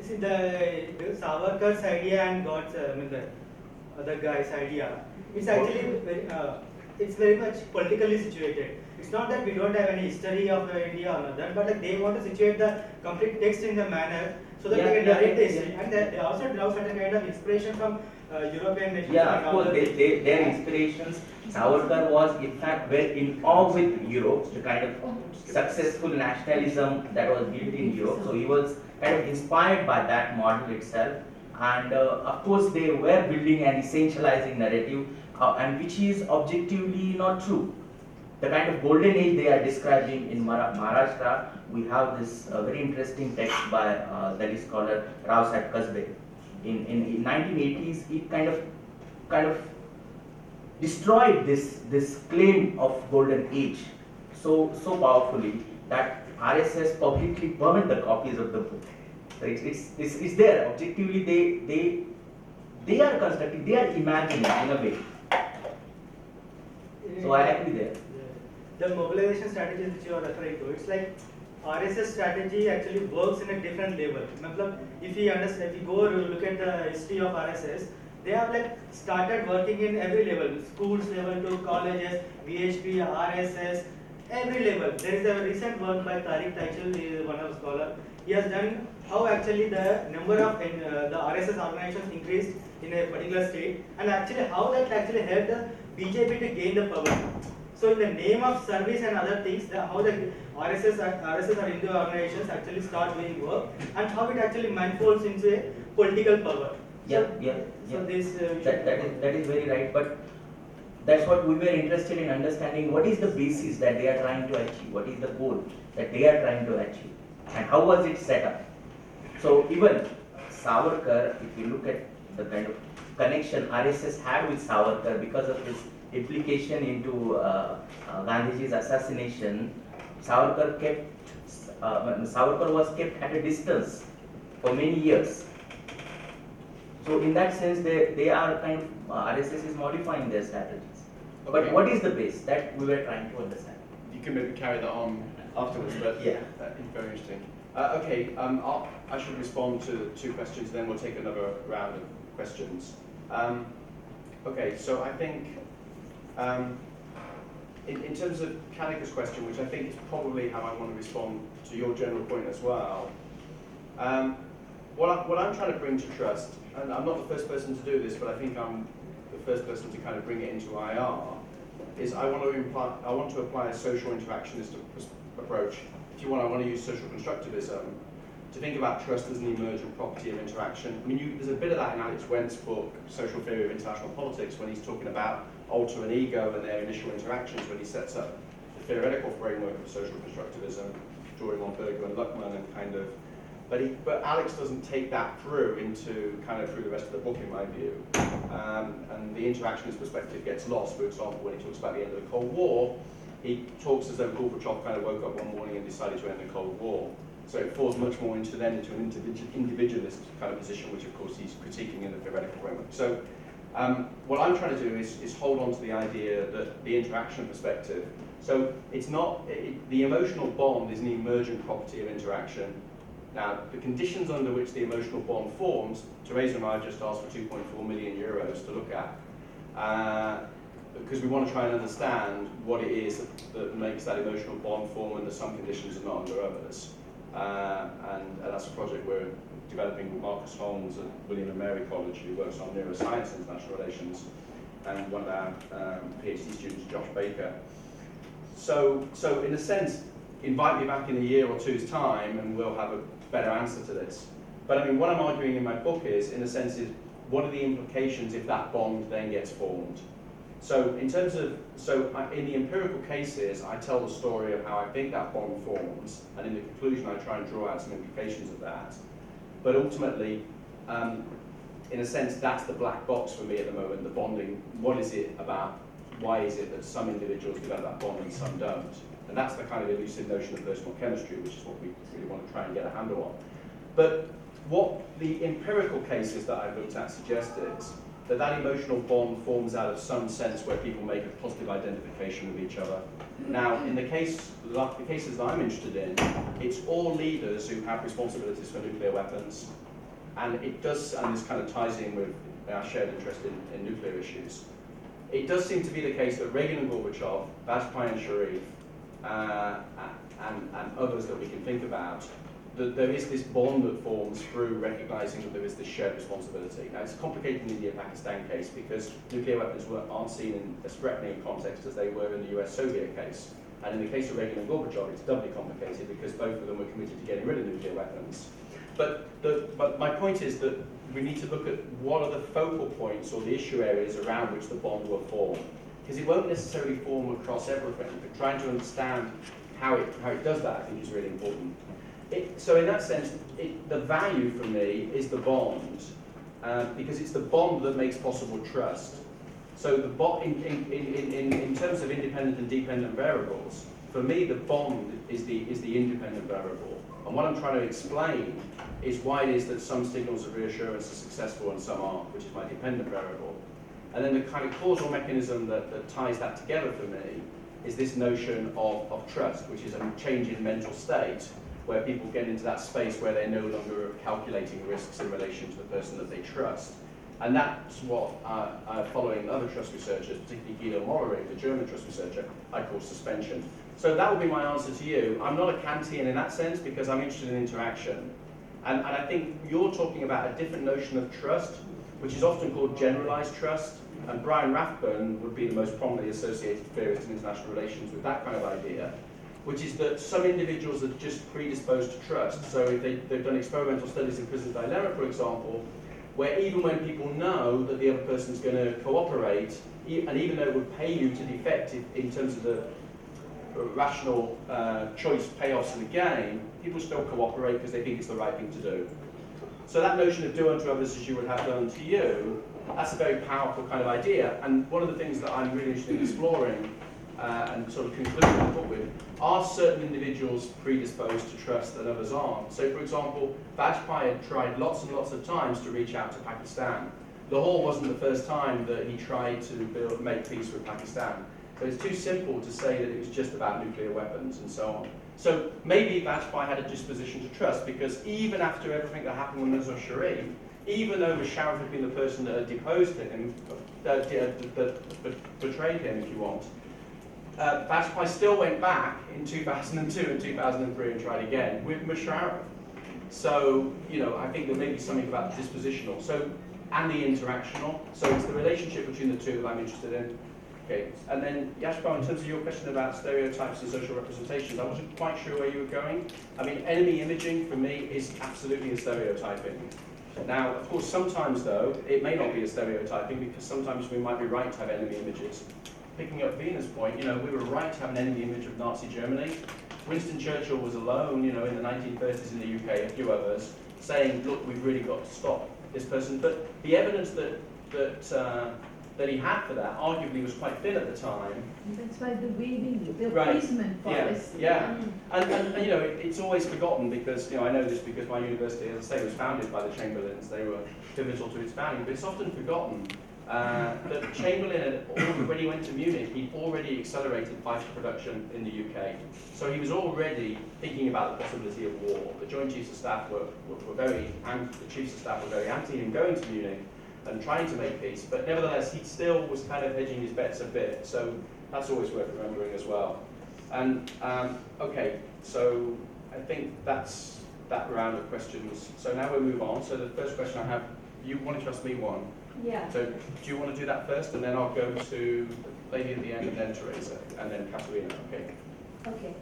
see, the Savarkar's idea and God's, I mean, the other guy's idea, it's actually it's very much politically situated. It's not that we don't have any history of India or not that, but like they want to situate the complete text in the manner so that they can narrate the history. And they also draw certain kind of inspiration from European nations. Yeah, of course, their inspirations. Savarkar was in fact very in awe with Europe, the kind of successful nationalism that was built in Europe. So he was kind of inspired by that model itself. And of course, they were building an essentializing narrative, and which is objectively not true. The kind of golden age they are describing in Maharashtra, we have this very interesting text by Dalit scholar Rausat Kasbe. In 1980s, it kind of destroyed this claim of golden age so powerfully that RSS publicly burned the copies of the book. So it's there objectively. They are constructing, they are imagining in a way. So I agree there. The mobilization strategies which you are referring to, it's like RSS strategy actually works in a different level. If you understand, if you go look at the history of RSS, they have like started working in every level, schools level to colleges, VHP, RSS, every level. There is a recent work by Tariq Taichel, he is one of the scholar. He has done how actually the number of the RSS organizations increased in a particular state, and actually how that actually helped the BJP to gain the power. So in the name of service and other things, how the RSS or Hindu organizations actually start doing work, and how it actually manifolds into a political power. So this that is very right. But that's what we were interested in understanding. What is the basis that they are trying to achieve? What is the goal that they are trying to achieve? And how was it set up? So even Savarkar, if you look at the kind of connection RSS had with Savarkar because of his implication into Gandhiji's assassination, Savarkar was kept at a distance for many years. So in that sense, they are kind of RSS is modifying their strategies. Okay. But what is the base that we were trying to understand? You can maybe carry that on afterwards, but yeah, that is very interesting. I should respond to 2 questions, then we'll take another round of questions. Okay, so I think in terms of Kanika's question, which I think is probably how I want to respond to your general point as well, what I'm trying to bring to trust, and I'm not the first person to do this, but I think I'm the first person to kind of bring it into IR, is I want to apply a social interactionist approach. If you want, I want to use social constructivism to think about trust as an emergent property of interaction. I mean, there's a bit of that in Alex Wendt's book, Social Theory of International Politics, when he's talking about alter and ego and their initial interactions, when he sets up the theoretical framework of social constructivism, drawing on Berger and Luckman and kind of, but Alex doesn't take that through through the rest of the book, in my view. And the interactionist perspective gets lost. For example, when he talks about the end of the Cold War, he talks as though Gorbachev kind of woke up one morning and decided to end the Cold War. So it falls much more into an individualist kind of position, which of course he's critiquing in the theoretical framework. So what I'm trying to do is hold on to the idea that the interaction perspective, so it's not, the emotional bond is an emergent property of interaction. Now, the conditions under which the emotional bond forms, Teresa and I just asked for 2.4 million euros to look at, because we want to try and understand what it is that makes that emotional bond form under some conditions and not under others. And that's a project we're developing with Marcus Holmes at William and Mary College, who works on neuroscience and international relations, and one of our PhD students, Josh Baker. So in a sense, invite me back in a year or two's time and we'll have a better answer to this. But I mean, what I'm arguing in my book is, in a sense, is what are the implications if that bond then gets formed? So in the empirical cases, I tell the story of how I think that bond forms, and in the conclusion I try and draw out some implications of that. But ultimately, in a sense, that's the black box for me at the moment, the bonding. What is it about? Why is it that some individuals develop that bond and some don't? And that's the kind of elusive notion of personal chemistry, which is what we really want to try and get a handle on. But what the empirical cases that I've looked at suggest is that emotional bond forms out of some sense where people make a positive identification with each other. Now, in the cases that I'm interested in, it's all leaders who have responsibilities for nuclear weapons, and it does, and this kind of ties in with our shared interest in nuclear issues. It does seem to be the case that Reagan and Gorbachev, Vajpayee and Sharif, and others that we can think about, that there is this bond that forms through recognizing that there is this shared responsibility. Now, it's complicated in the India-Pakistan case because nuclear weapons aren't seen in as threatening a context as they were in the US-Soviet case. And in the case of Reagan and Gorbachev, it's doubly complicated because both of them were committed to getting rid of nuclear weapons. But my point is that we need to look at what are the focal points or the issue areas around which the bond will form. Because it won't necessarily form across everything, but trying to understand how it does that, I think, is really important. So in that sense, the value for me is the bond, because it's the bond that makes possible trust. So the in terms of independent and dependent variables, for me the bond is the independent variable. And what I'm trying to explain is why it is that some signals of reassurance are successful and some aren't, which is my dependent variable. And then the kind of causal mechanism that ties that together for me is this notion of trust, which is a change in mental state, where people get into that space where they're no longer calculating risks in relation to the person that they trust. And that's what, following other trust researchers, particularly Guido Maurer, the German trust researcher, I call suspension. So that would be my answer to you. I'm not a Kantian in that sense because I'm interested in interaction. And I think you're talking about a different notion of trust, which is often called generalized trust. And Brian Rathbun would be the most prominently associated theorist in international relations with that kind of idea, which is that some individuals are just predisposed to trust. So if they've done experimental studies in Prison Dilemma, for example, where even when people know that the other person's going to cooperate, and even though it would pay you to defect in terms of the rational choice payoffs of the game, people still cooperate because they think it's the right thing to do. So that notion of do unto others as you would have done to you, that's a very powerful kind of idea. And one of the things that I'm really interested in exploring and sort of concluding the book with, are certain individuals predisposed to trust and others aren't? So for example, Vajpayee had tried lots and lots of times to reach out to Pakistan. Lahore wasn't the first time that he tried to make peace with Pakistan. So it's too simple to say that it was just about nuclear weapons and so on. So maybe Vajpayee had a disposition to trust, because even after everything that happened with Nuzul Sharif, even though Musharraf had been the person that had deposed him, that betrayed him, if you want, Vajpayee still went back in 2002 and 2003 and tried again with Musharraf. So, you know, I think there may be something about the dispositional, and the interactional. So it's the relationship between the two that I'm interested in. Okay, and then Yashpal, in terms of your question about stereotypes and social representations, I wasn't quite sure where you were going. I mean, enemy imaging for me is absolutely a stereotyping. Now, of course, sometimes though, it may not be a stereotyping, because sometimes we might be right to have enemy images. Picking up Vina's point, you know, we were right to have an enemy image of Nazi Germany. Winston Churchill was alone, you know, in the 1930s in the UK, a few others, saying, look, we've really got to stop this person. But the evidence that he had for that arguably was quite thin at the time. That's why the waving, the Right. appeasement policy. Yeah. And you know, it's always forgotten because, you know, I know this because my university, as I say, was founded by the Chamberlains. They were pivotal to its founding, but it's often forgotten that Chamberlain, when he went to Munich, he'd already accelerated fighter production in the UK. So he was already thinking about the possibility of war. The Joint Chiefs of Staff were very anti him going to Munich and trying to make peace, but nevertheless he still was kind of hedging his bets a bit, so that's always worth remembering as well. And okay, so I think that's that round of questions. So now we'll move on. So the first question I have, you wanted to ask me one. Yeah. So do you want to do that first, and then I'll go to the lady at the end, and then Teresa, and then Katerina. Okay. Okay.